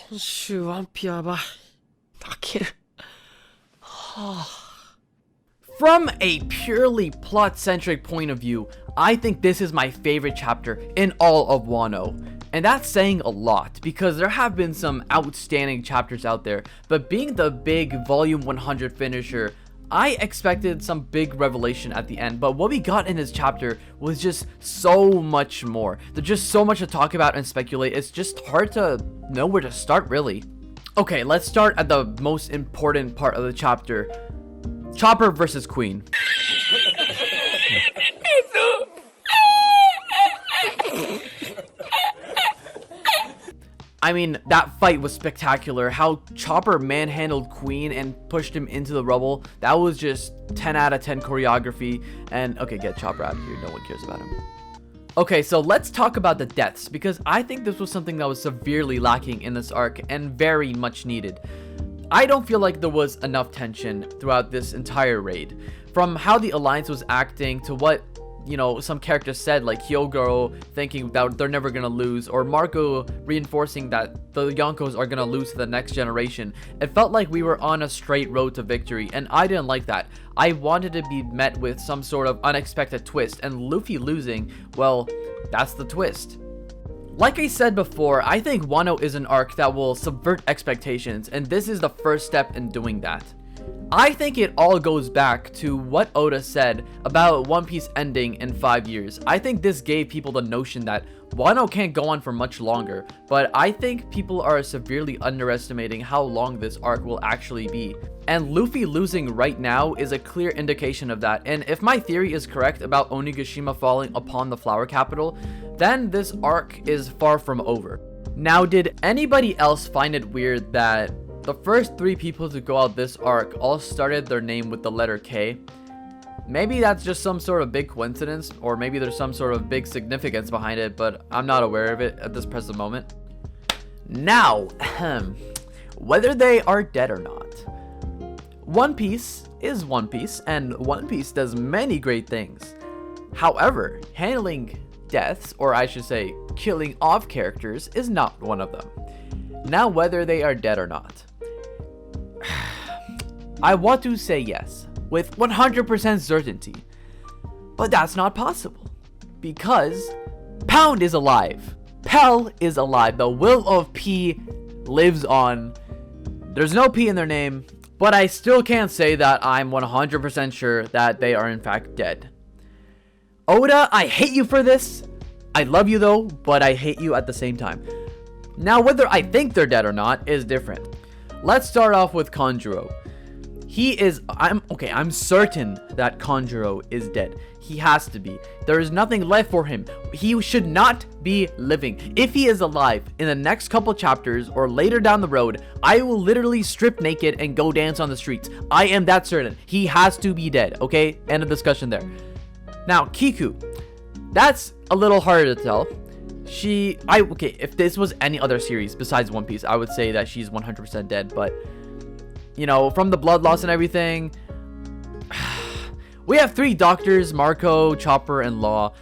今週ワンピやばい。泣ける。From a purely plot-centric point of view, I think this is my favorite chapter in all of Wano. And that's saying a lot, because there have been some outstanding chapters out there, but being the big volume 100 finisher, I expected some big revelation at the end, but what we got in this chapter was just so much more. There's just so much to talk about and speculate, it's just hard to know where to start, really. Okay, let's start at the most important part of the chapter. Chopper versus Queen. I mean, that fight was spectacular. How Chopper manhandled Queen and pushed him into the rubble. That was just 10 out of 10 choreography. And okay, get Chopper out of here. No one cares about him. Okay, so let's talk about the deaths, because I think this was something that was severely lacking in this arc and very much needed. I don't feel like there was enough tension throughout this entire raid. From how the Alliance was acting to what, you know, some characters said, like Hyogoro thinking that they're never gonna lose, or Marco reinforcing that the Yonkos are gonna lose to the next generation. It felt like we were on a straight road to victory, and I didn't like that. I wanted to be met with some sort of unexpected twist, and Luffy losing, well, that's the twist. Like I said before, I think Wano is an arc that will subvert expectations, and this is the first step in doing that. I think it all goes back to what Oda said about One Piece ending in 5 years. I think this gave people the notion that Wano can't go on for much longer, but I think people are severely underestimating how long this arc will actually be. And Luffy losing right now is a clear indication of that, and if my theory is correct about Onigashima falling upon the Flower Capital, then this arc is far from over. Now, did anybody else find it weird that the first 3 people to go out this arc all started their name with the letter K? Maybe that's just some sort of big coincidence, or maybe there's some sort of big significance behind it, but I'm not aware of it at this present moment. Now, whether they are dead or not, One Piece is One Piece, and One Piece does many great things. However, handling deaths, or I should say killing off characters, is not one of them. Now, whether they are dead or not, I want to say yes with 100% certainty, but that's not possible, because Pound is alive, Pell is alive, the will of P lives on. There's no P in their name, but I still can't say that I'm 100% sure that they are in fact dead. Oda, I hate you for this. I love you though, but I hate you at the same time. Now, whether I think they're dead or not is different. Let's start off with Kanjuro. I'm certain that Kanjuro is dead. He has to be. There is nothing left for him. He should not be living. If he is alive in the next couple chapters or later down the road, I will literally strip naked and go dance on the streets. I am that certain. He has to be dead, okay? End of discussion there. Now, Kiku. That's a little harder to tell. If this was any other series besides One Piece, I would say that she's 100% dead, but you know, from the blood loss and everything, we have 3 doctors, Marco, Chopper, and Law.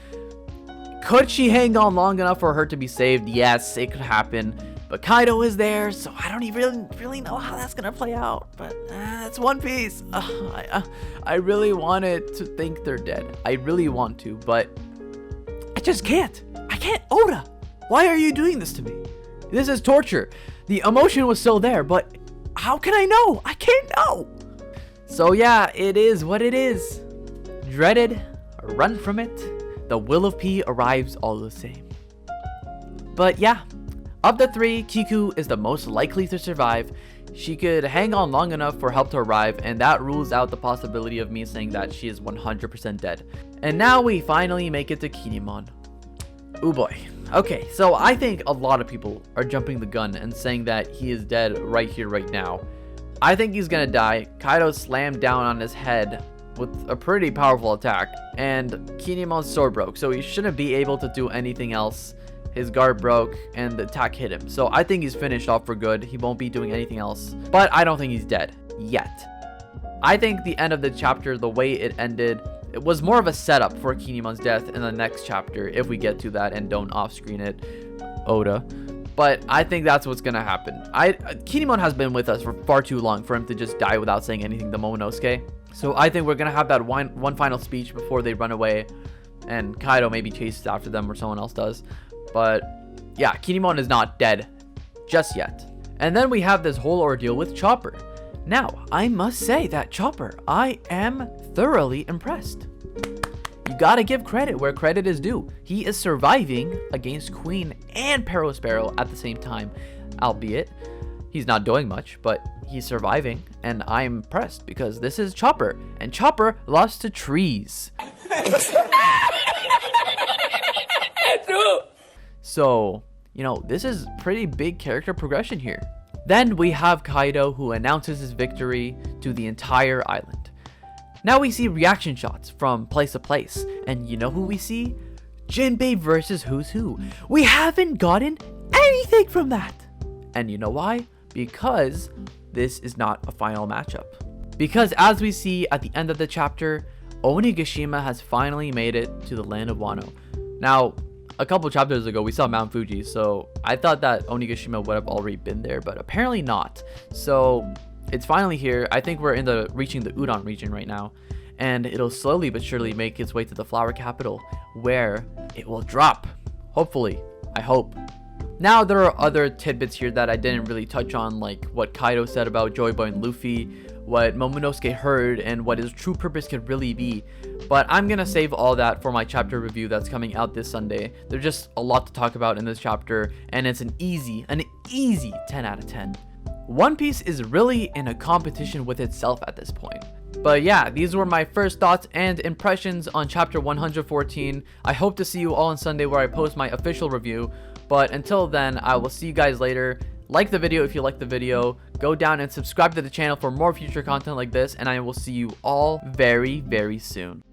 Could she hang on long enough for her to be saved? Yes, it could happen, but Kaido is there, so I don't even really know how that's gonna play out, but it's One Piece. I really wanted to think they're dead. I really want to, but I just can't. I can't. Oda, why are you doing this to me? This is torture. The emotion was still there, but how can I know? I can't know. So yeah, it is what it is. Dreaded, run from it. The will of P arrives all the same. But yeah, of the 3, Kiku is the most likely to survive. She could hang on long enough for help to arrive, and that rules out the possibility of me saying that she is 100% dead. And now we finally make it to Kinemon. Oh boy. Okay, so I think a lot of people are jumping the gun and saying that he is dead right here, right now. I think he's gonna die. Kaido slammed down on his head with a pretty powerful attack, and Kinemon's sword broke, so he shouldn't be able to do anything else. His guard broke, and the attack hit him. So I think he's finished off for good. He won't be doing anything else. But I don't think he's dead. Yet. I think the end of the chapter, the way it ended, it was more of a setup for Kinemon's death in the next chapter, if we get to that and don't off-screen it, Oda. But I think that's what's gonna happen. Kinemon has been with us for far too long for him to just die without saying anything to Momonosuke. So I think we're gonna have that one final speech before they run away, and Kaido maybe chases after them or someone else does. But yeah, Kinemon is not dead just yet. And then we have this whole ordeal with Chopper. Now, I must say that Chopper, I am thoroughly impressed. You gotta give credit where credit is due. He is surviving against Queen and Perospero at the same time, albeit he's not doing much, but he's surviving, and I'm impressed because this is Chopper, and Chopper lost to trees. So, you know, this is pretty big character progression here. Then we have Kaido, who announces his victory to the entire island. Now we see reaction shots from place to place, and you know who we see? Jinbei versus Who's Who. We haven't gotten anything from that. And you know why? Because this is not a final matchup. Because as we see at the end of the chapter, Onigashima has finally made it to the land of Wano. Now, a couple chapters ago, we saw Mount Fuji, so I thought that Onigashima would have already been there, but apparently not. So it's finally here. I think we're reaching the Udon region right now, and it'll slowly but surely make its way to the flower capital, where it will drop. Hopefully, I hope. Now there are other tidbits here that I didn't really touch on, like what Kaido said about Joy Boy and Luffy, what Momonosuke heard, and what his true purpose could really be. But I'm gonna save all that for my chapter review that's coming out this Sunday. There's just a lot to talk about in this chapter, and it's an easy 10 out of 10. One Piece is really in a competition with itself at this point. But yeah, these were my first thoughts and impressions on chapter 114. I hope to see you all on Sunday where I post my official review. But until then, I will see you guys later. Like the video if you like the video. Go down and subscribe to the channel for more future content like this. And I will see you all very, very soon.